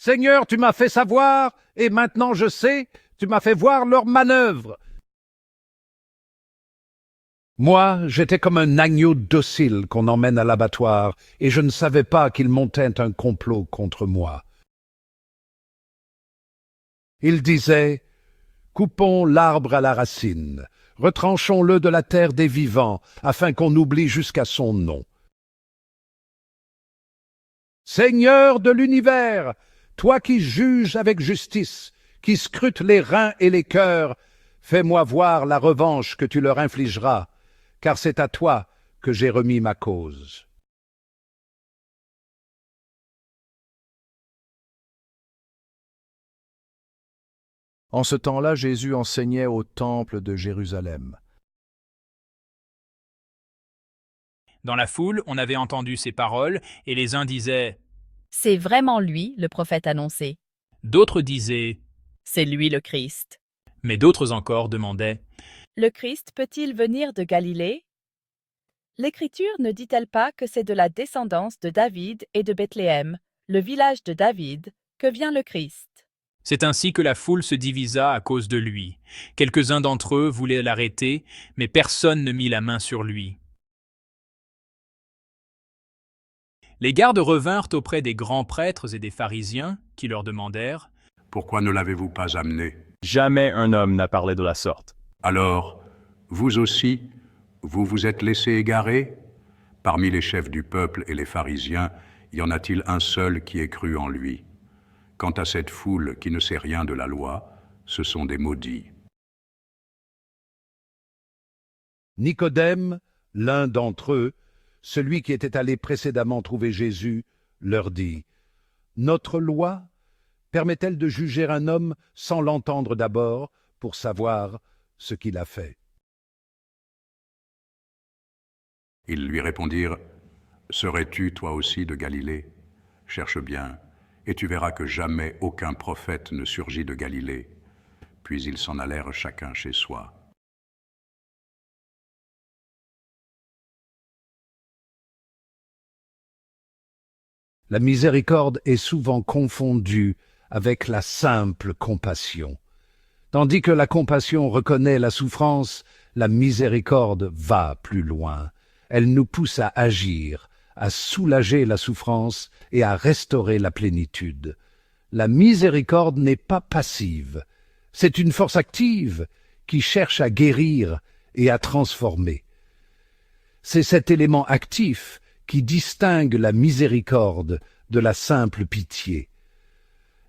Seigneur, tu m'as fait savoir, et maintenant je sais, tu m'as fait voir leurs manœuvres. Moi, j'étais comme un agneau docile qu'on emmène à l'abattoir, et je ne savais pas qu'ils montaient un complot contre moi. Ils disaient, « Coupons l'arbre à la racine, retranchons-le de la terre des vivants, afin qu'on oublie jusqu'à son nom. » Seigneur de l'univers, toi qui juges avec justice, qui scrutes les reins et les cœurs, fais-moi voir la revanche que tu leur infligeras, car c'est à toi que j'ai remis ma cause. En ce temps-là, Jésus enseignait au temple de Jérusalem. Dans la foule, on avait entendu ces paroles, et les uns disaient « C'est vraiment lui, le prophète annoncé. d'autres disaient C'est lui le Christ. » mais d'autres encore demandaient Le Christ peut-il venir de Galilée? L'Écriture ne dit-elle pas que c'est de la descendance de David et de Bethléem, le village de David, que vient le Christ? C'est ainsi que la foule se divisa à cause de lui. Quelques-uns d'entre eux voulaient l'arrêter, mais personne ne mit la main sur lui. Les gardes revinrent auprès des grands prêtres et des pharisiens, qui leur demandèrent « Pourquoi ne l'avez-vous pas amené ?» Jamais un homme n'a parlé de la sorte. Alors, vous aussi, vous vous êtes laissé égarer? Parmi les chefs du peuple et les pharisiens, y en a-t-il un seul qui ait cru en lui? Quant à cette foule qui ne sait rien de la loi, ce sont des maudits. Nicodème, l'un d'entre eux, celui qui était allé précédemment trouver Jésus, leur dit, « Notre loi permet-elle de juger un homme sans l'entendre d'abord pour savoir ce qu'il a fait ?» Ils lui répondirent, « Serais-tu toi aussi de Galilée? Cherche bien, et tu verras que jamais aucun prophète ne surgit de Galilée. » Puis ils s'en allèrent chacun chez soi. La miséricorde est souvent confondue avec la simple compassion. Tandis que la compassion reconnaît la souffrance, la miséricorde va plus loin. Elle nous pousse à agir, à soulager la souffrance et à restaurer la plénitude. La miséricorde n'est pas passive, c'est une force active qui cherche à guérir et à transformer. C'est cet élément actif qui distingue la miséricorde de la simple pitié.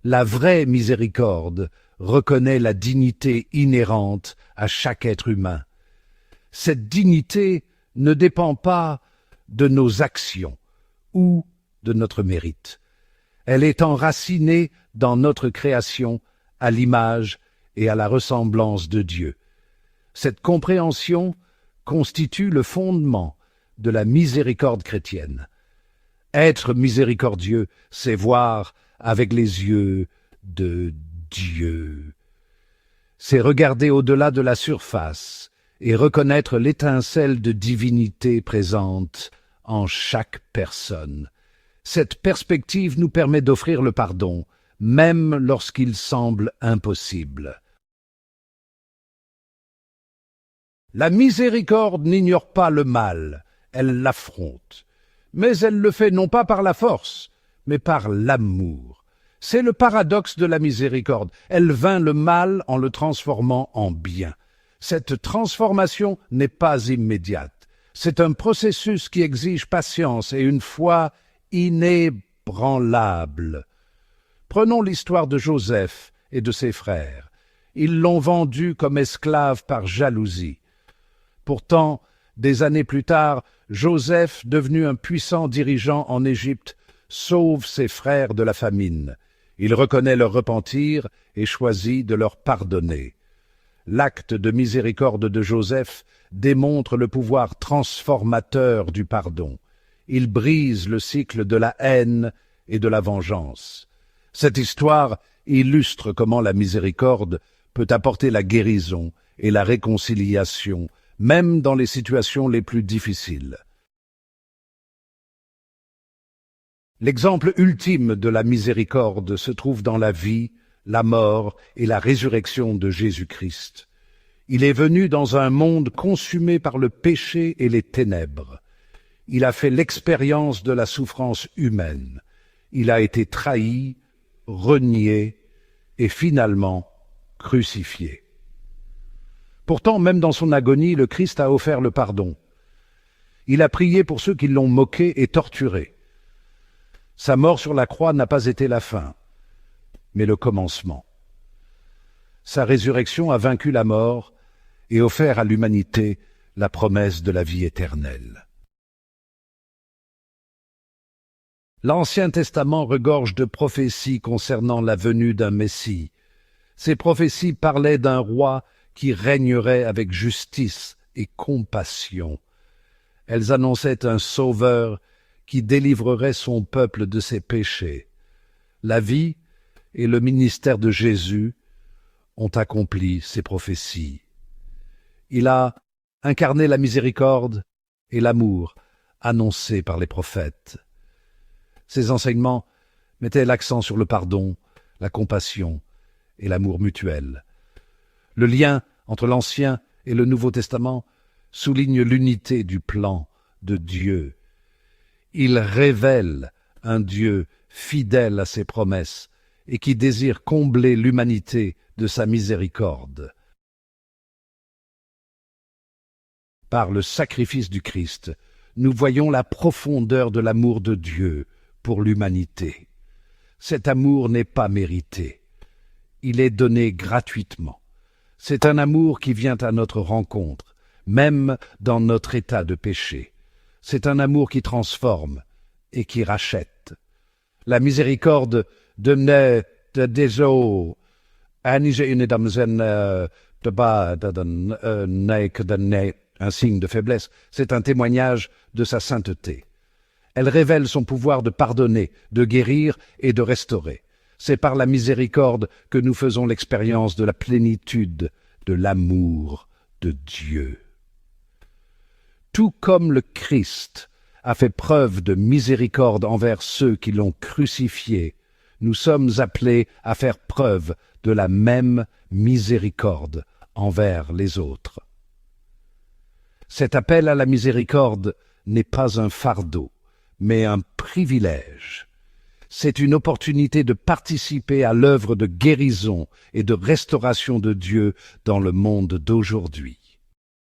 La vraie miséricorde reconnaît la dignité inhérente à chaque être humain. Cette dignité ne dépend pas de nos actions ou de notre mérite. Elle est enracinée dans notre création à l'image et à la ressemblance de Dieu. Cette compréhension constitue le fondement de la miséricorde chrétienne. Être miséricordieux, c'est voir avec les yeux de Dieu. C'est regarder au-delà de la surface et reconnaître l'étincelle de divinité présente en chaque personne. Cette perspective nous permet d'offrir le pardon, même lorsqu'il semble impossible. La miséricorde n'ignore pas le mal, elle l'affronte. Mais elle le fait non pas par la force, mais par l'amour. C'est le paradoxe de la miséricorde. Elle vainc le mal en le transformant en bien. Cette transformation n'est pas immédiate. C'est un processus qui exige patience et une foi inébranlable. Prenons l'histoire de Joseph et de ses frères. Ils l'ont vendu comme esclave par jalousie. Pourtant, des années plus tard, Joseph, devenu un puissant dirigeant en Égypte, sauve ses frères de la famine. Il reconnaît leur repentir et choisit de leur pardonner. L'acte de miséricorde de Joseph démontre le pouvoir transformateur du pardon. Il brise le cycle de la haine et de la vengeance. Cette histoire illustre comment la miséricorde peut apporter la guérison et la réconciliation, même dans les situations les plus difficiles. L'exemple ultime de la miséricorde se trouve dans la vie, la mort et la résurrection de Jésus-Christ. Il est venu dans un monde consumé par le péché et les ténèbres. Il a fait l'expérience de la souffrance humaine. Il a été trahi, renié et finalement crucifié. Pourtant, même dans son agonie, le Christ a offert le pardon. Il a prié pour ceux qui l'ont moqué et torturé. Sa mort sur la croix n'a pas été la fin, mais le commencement. Sa résurrection a vaincu la mort et offert à l'humanité la promesse de la vie éternelle. L'Ancien Testament regorge de prophéties concernant la venue d'un Messie. Ces prophéties parlaient d'un roi qui régnerait avec justice et compassion. Elles annonçaient un sauveur qui délivrerait son peuple de ses péchés. La vie et le ministère de Jésus ont accompli ces prophéties. Il a incarné la miséricorde et l'amour annoncés par les prophètes. Ces enseignements mettaient l'accent sur le pardon, la compassion et l'amour mutuel. Le lien entre l'Ancien et le Nouveau Testament souligne l'unité du plan de Dieu. Il révèle un Dieu fidèle à ses promesses et qui désire combler l'humanité de sa miséricorde. Par le sacrifice du Christ, nous voyons la profondeur de l'amour de Dieu pour l'humanité. Cet amour n'est pas mérité. Il est donné gratuitement. C'est un amour qui vient à notre rencontre, même dans notre état de péché. C'est un amour qui transforme et qui rachète. La miséricorde devenait des eaux. Un signe de faiblesse, c'est un témoignage de sa sainteté. Elle révèle son pouvoir de pardonner, de guérir et de restaurer. C'est par la miséricorde que nous faisons l'expérience de la plénitude de l'amour de Dieu. Tout comme le Christ a fait preuve de miséricorde envers ceux qui l'ont crucifié, nous sommes appelés à faire preuve de la même miséricorde envers les autres. Cet appel à la miséricorde n'est pas un fardeau, mais un privilège. C'est une opportunité de participer à l'œuvre de guérison et de restauration de Dieu dans le monde d'aujourd'hui.